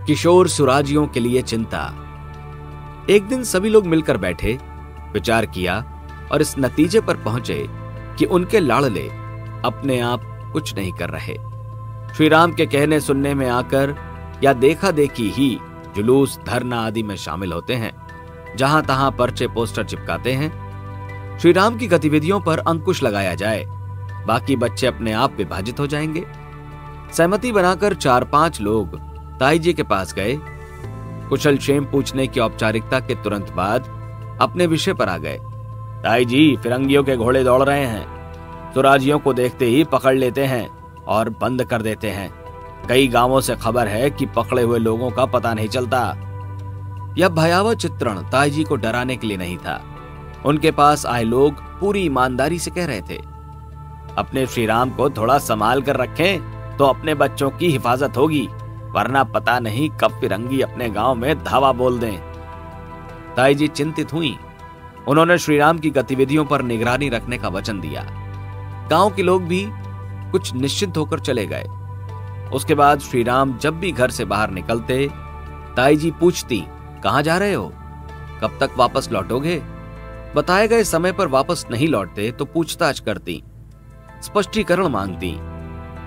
किशोर सुराजियों के लिए चिंता। एक दिन सभी लोग मिलकर बैठे, विचार किया और इस नतीजे पर पहुंचे कि उनके लाड़ले अपने आप कुछ नहीं कर रहे। श्री राम के कहने सुनने में आकर या देखा देखी ही जुलूस, धरना आदि में शामिल होते हैं, जहां तहां पर्चे पोस्टर चिपकाते हैं। श्री राम की गतिविधियों पर अंकुश लगाया जाए, बाकी बच्चे अपने आप विभाजित हो जाएंगे। सहमति बनाकर 4-5 लोग ताई जी के पास गए। कुशल क्षेम पूछने की औपचारिकता के तुरंत बाद अपने विषय पर आ गए। ताई जी, फिरंगियों के घोड़े दौड़ रहे हैं, सुराजियों को देखते ही पकड़ लेते हैं और बंद कर देते हैं। कई गांवों से खबर है कि पकड़े हुए लोगों का पता नहीं चलता। यह भयावह चित्रण ताई जी को डराने के लिए नहीं था। उनके पास आए लोग पूरी ईमानदारी से कह रहे थे, अपने श्री राम को थोड़ा संभाल कर रखें तो अपने बच्चों की हिफाजत होगी, वरना पता नहीं कब फिरंगी अपने गांव में धावा बोल दें। ताई जी चिंतित हुई। उन्होंने श्री राम की गतिविधियों पर निगरानी रखने का वचन दिया। गांव के लोग भी कुछ निश्चिंत होकर चले गए। उसके बाद श्री राम जब भी घर से बाहर निकलते, ताई जी पूछती, कहां जा रहे हो, कब तक वापस लौटोगे? बताए गए समय पर वापस नहीं लौटते तो पूछताछ करती, स्पष्टीकरण मांगती।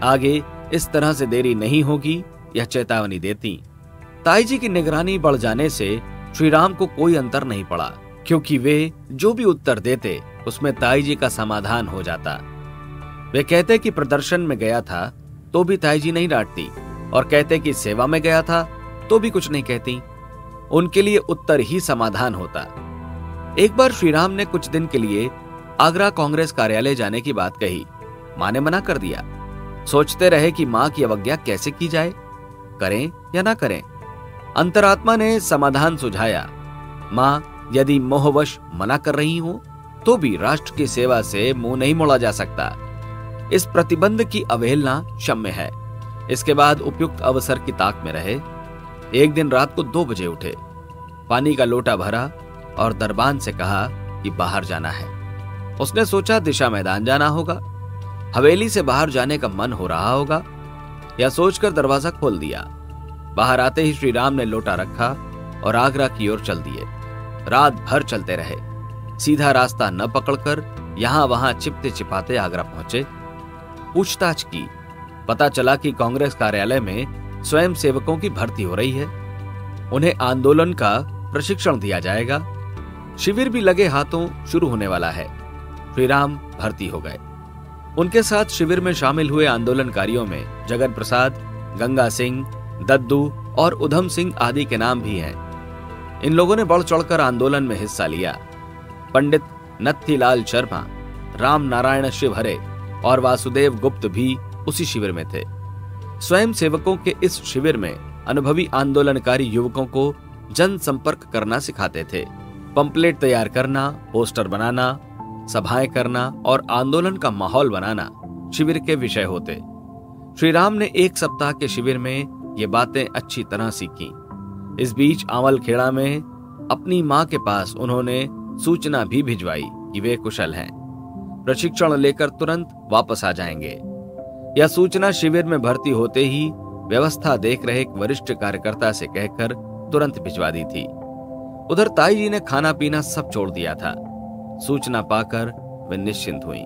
आगे इस तरह से देरी नहीं होगी यह चेतावनी देती। ताई जी की निगरानी बढ़ जाने से श्री राम को कोई अंतर नहीं पड़ा, क्योंकि वे जो भी उत्तर देते उसमें ताई जी का समाधान हो जाता। वे कहते कि प्रदर्शन में गया था तो भी ताई जी नहीं डांटती, और कहते कि सेवा में गया था तो भी कुछ नहीं कहती। उनके लिए उत्तर ही समाधान होता। एक बार श्री राम ने कुछ दिन के लिए आगरा कांग्रेस कार्यालय जाने की बात कही। मां ने मना कर दिया। सोचते रहे कि मां की अवज्ञा कैसे की जाए, करें या ना करें। अंतरात्मा ने समाधान सुझाया, मां यदि मोहवश मना कर रही हो तो भी राष्ट्र की सेवा से मुंह नहीं मोड़ा जा सकता। इस प्रतिबंध की अवहेलना क्षम्य है। इसके बाद उपयुक्त अवसर की ताक में रहे। एक दिन रात को 2 बजे उठे, पानी का लोटा भरा और दरबान से कहा कि बाहर जाना है। उसने सोचा दिशा मैदान जाना होगा, हवेली से बाहर जाने का मन हो रहा होगा। यह सोचकर दरवाजा खोल दिया। बाहर आते ही श्री राम ने लोटा रखा और आगरा की ओर चल दिए। रात भर चलते रहे, सीधा रास्ता न पकड़कर यहां वहां चिपते चिपाते आगरा पहुंचे। पूछताछ की, पता चला कि कांग्रेस कार्यालय में स्वयं सेवकों की भर्ती हो रही है। उन्हें आंदोलन का प्रशिक्षण दिया जाएगा। शिविर भी लगे हाथों शुरू होने वाला है। श्री राम भर्ती हो गए। उनके साथ शिविर में शामिल हुए आंदोलनकारियों में जगन प्रसाद, गंगा सिंह, दद्दू और उधम सिंह आदि के नाम भी हैं। इन लोगों ने बढ़ चढ़कर आंदोलन में हिस्सा लिया। पंडित नत्थीलाल शर्मा, राम नारायण शिवहरे और वासुदेव गुप्त भी उसी शिविर में थे। स्वयं सेवकों के इस शिविर में अनुभवी आंदोलनकारी युवकों को जनसंपर्क करना सिखाते थे। पंपलेट तैयार करना, पोस्टर बनाना, सभाएं करना और आंदोलन का माहौल बनाना शिविर के विषय होते। श्री राम ने 1 सप्ताह के शिविर में ये बातें अच्छी तरह सीखी। इस बीच आंवलखेड़ा में अपनी मां के पास उन्होंने सूचना भी भिजवाई कि वे कुशल हैं, प्रशिक्षण लेकर तुरंत वापस आ जाएंगे। यह सूचना शिविर में भर्ती होते ही व्यवस्था देख रहे एक वरिष्ठ कार्यकर्ता से कहकर तुरंत भिजवा दी थी। उधर ताई जी ने खाना पीना सब छोड़ दिया था। सूचना पाकर वे निश्चिंत हुई।